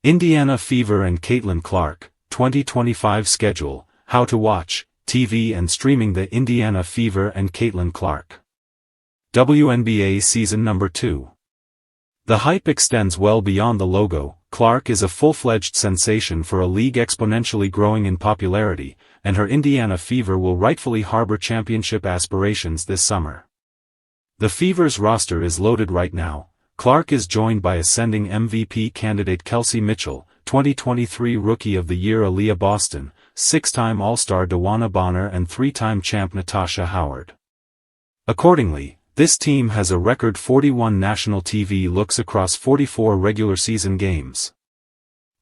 Indiana Fever and Caitlin Clark, 2025 schedule, how to watch, TV and streaming the Indiana Fever and Caitlin Clark. WNBA Season Number 2. The hype extends well beyond the logo. Clark is a full-fledged sensation for a league exponentially growing in popularity, and her Indiana Fever will rightfully harbor championship aspirations this summer. The Fever's roster is loaded right now. Clark is joined by ascending MVP candidate Kelsey Mitchell, 2023 Rookie of the Year Aliyah Boston, 6-time All-Star DeWanna Bonner and 3-time champ Natasha Howard. Accordingly, this team has a record 41 national TV looks across 44 regular season games.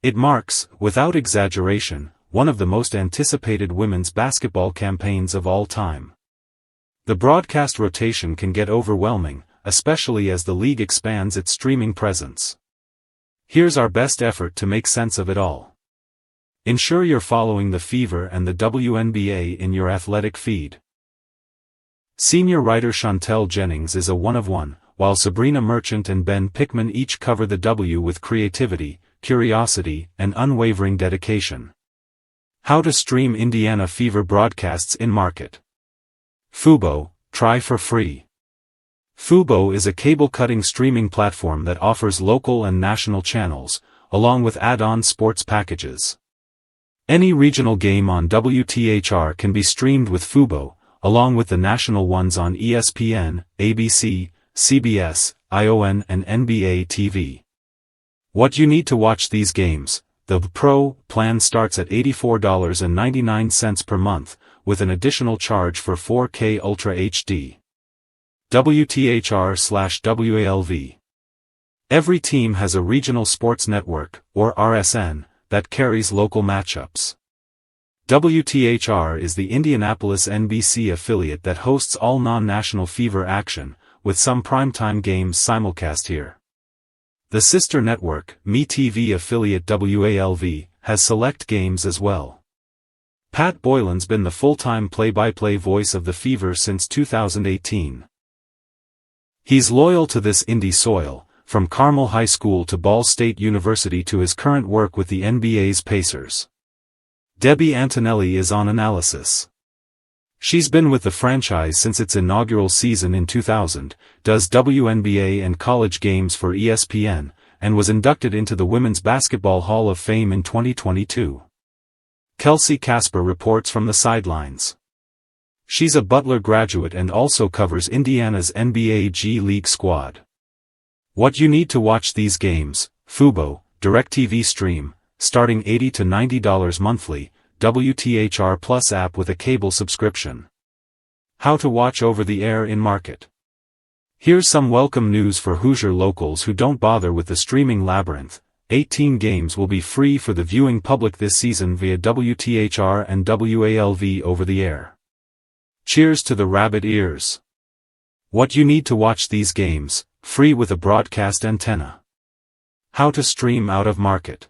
It marks, without exaggeration, one of the most anticipated women's basketball campaigns of all time. The broadcast rotation can get overwhelming, especially as the league expands its streaming presence. Here's our best effort to make sense of it all. Ensure you're following the Fever and the WNBA in your athletic feed. Senior writer Chantel Jennings is a one-of-one, while Sabrina Merchant and Ben Pickman each cover the W with creativity, curiosity, and unwavering dedication. How to stream Indiana Fever broadcasts in market. Fubo, try for free. Fubo is a cable-cutting streaming platform that offers local and national channels, along with add-on sports packages. Any regional game on WTHR can be streamed with Fubo, along with the national ones on ESPN, ABC, CBS, ION and NBA TV. What you need to watch these games. The Pro plan starts at $84.99 per month, with an additional charge for 4K Ultra HD. WTHR/WALV. Every team has a regional sports network, or RSN, that carries local matchups. WTHR is the Indianapolis NBC affiliate that hosts all non-national Fever action, with some primetime games simulcast here. The sister network, MeTV affiliate WALV, has select games as well. Pat Boylan's been the full-time play-by-play voice of the Fever since 2018. He's loyal to this Indy soil, from Carmel High School to Ball State University to his current work with the NBA's Pacers. Debbie Antonelli is on analysis. She's been with the franchise since its inaugural season in 2000, does WNBA and college games for ESPN, and was inducted into the Women's Basketball Hall of Fame in 2022. Kelsey Casper reports from the sidelines. She's a Butler graduate and also covers Indiana's NBA G League squad. What you need to watch these games. Fubo, DirecTV Stream, starting $80 to $90 monthly, WTHR Plus app with a cable subscription. How to watch over the air in market. Here's some welcome news for Hoosier locals who don't bother with the streaming labyrinth. 18 games will be free for the viewing public this season via WTHR and WALV over the air. Cheers to the rabbit ears. What you need to watch these games, free with a broadcast antenna. How to stream out of market.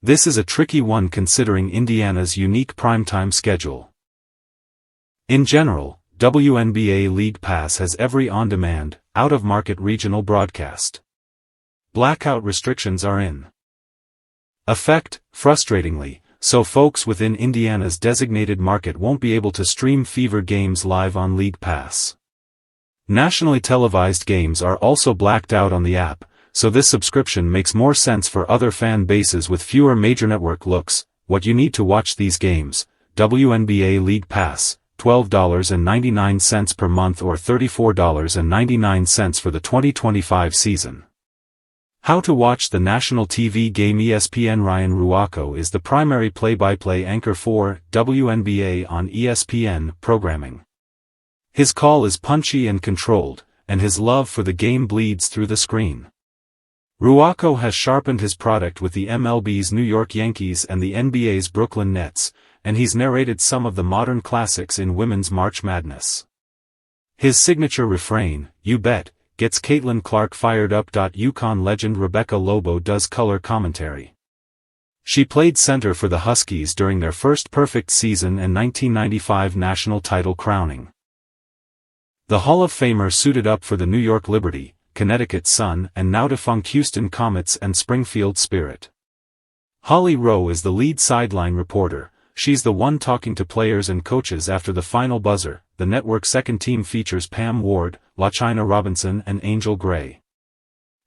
This is a tricky one considering Indiana's unique primetime schedule. In general, WNBA League Pass has every on-demand, out-of-market regional broadcast. Blackout restrictions are in effect, frustratingly, so folks within Indiana's designated market won't be able to stream Fever games live on League Pass. Nationally televised games are also blacked out on the app, so this subscription makes more sense for other fan bases with fewer major network looks. What you need to watch these games. WNBA League Pass, $12.99 per month or $34.99 for the 2025 season. How to watch the national TV game. ESPN Ryan Ruocco is the primary play-by-play anchor for WNBA on ESPN programming. His call is punchy and controlled, and his love for the game bleeds through the screen. Ruocco has sharpened his product with the MLB's New York Yankees and the NBA's Brooklyn Nets, and he's narrated some of the modern classics in women's March Madness. His signature refrain, "You bet," gets Caitlin Clark fired up. UConn legend Rebecca Lobo does color commentary. She played center for the Huskies during their first perfect season and 1995 national title crowning. The Hall of Famer suited up for the New York Liberty, Connecticut Sun and now defunct Houston Comets and Springfield Spirit. Holly Rowe is the lead sideline reporter. She's the one talking to players and coaches after the final buzzer. The network's second team features Pam Ward, LaChina Robinson and Angel Gray.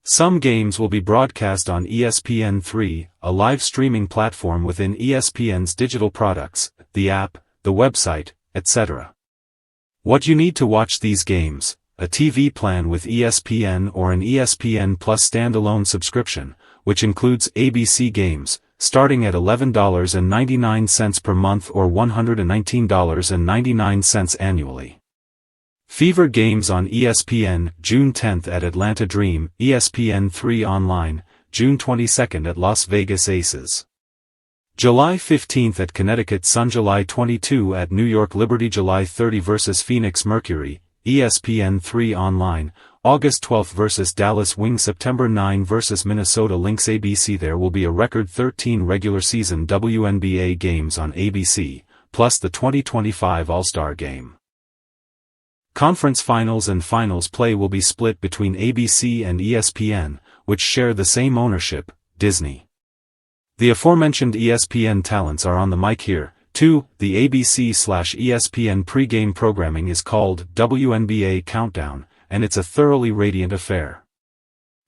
Some games will be broadcast on ESPN3, a live streaming platform within ESPN's digital products, the app, the website, etc. What you need to watch these games: a TV plan with ESPN or an ESPN Plus standalone subscription, which includes ABC games, starting at $11.99 per month or $119.99 annually. Fever games on ESPN, June 10th at Atlanta Dream, ESPN3 Online, June 22nd at Las Vegas Aces. July 15th at Connecticut Sun, July 22 at New York Liberty, July 30 vs Phoenix Mercury, ESPN3 Online, August 12 vs Dallas Wings, September 9 vs Minnesota Lynx ABC. There will be a record 13 regular season WNBA games on ABC, plus the 2025 All-Star Game. Conference finals and finals play will be split between ABC and ESPN, which share the same ownership, Disney. The aforementioned ESPN talents are on the mic here, too. The ABC/ESPN pregame programming is called WNBA Countdown, and it's a thoroughly radiant affair.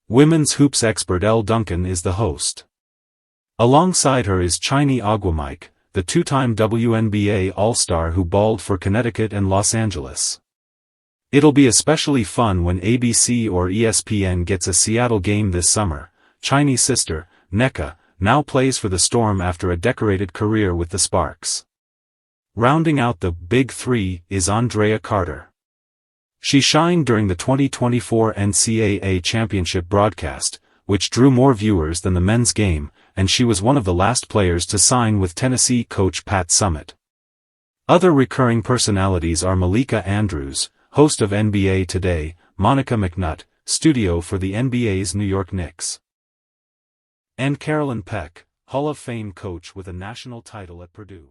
Women's hoops expert Elle Duncan is the host. Alongside her is Chiney Aguamike, the two-time WNBA All-Star who balled for Connecticut and Los Angeles. It'll be especially fun when ABC or ESPN gets a Seattle game this summer. Chiney's sister, Nneka, now plays for the Storm after a decorated career with the Sparks. Rounding out the Big Three is Andrea Carter. She shined during the 2024 NCAA Championship broadcast, which drew more viewers than the men's game, and she was one of the last players to sign with Tennessee coach Pat Summitt. Other recurring personalities are Malika Andrews, host of NBA Today, Monica McNutt, studio for the NBA's New York Knicks, and Carolyn Peck, Hall of Fame coach with a national title at Purdue.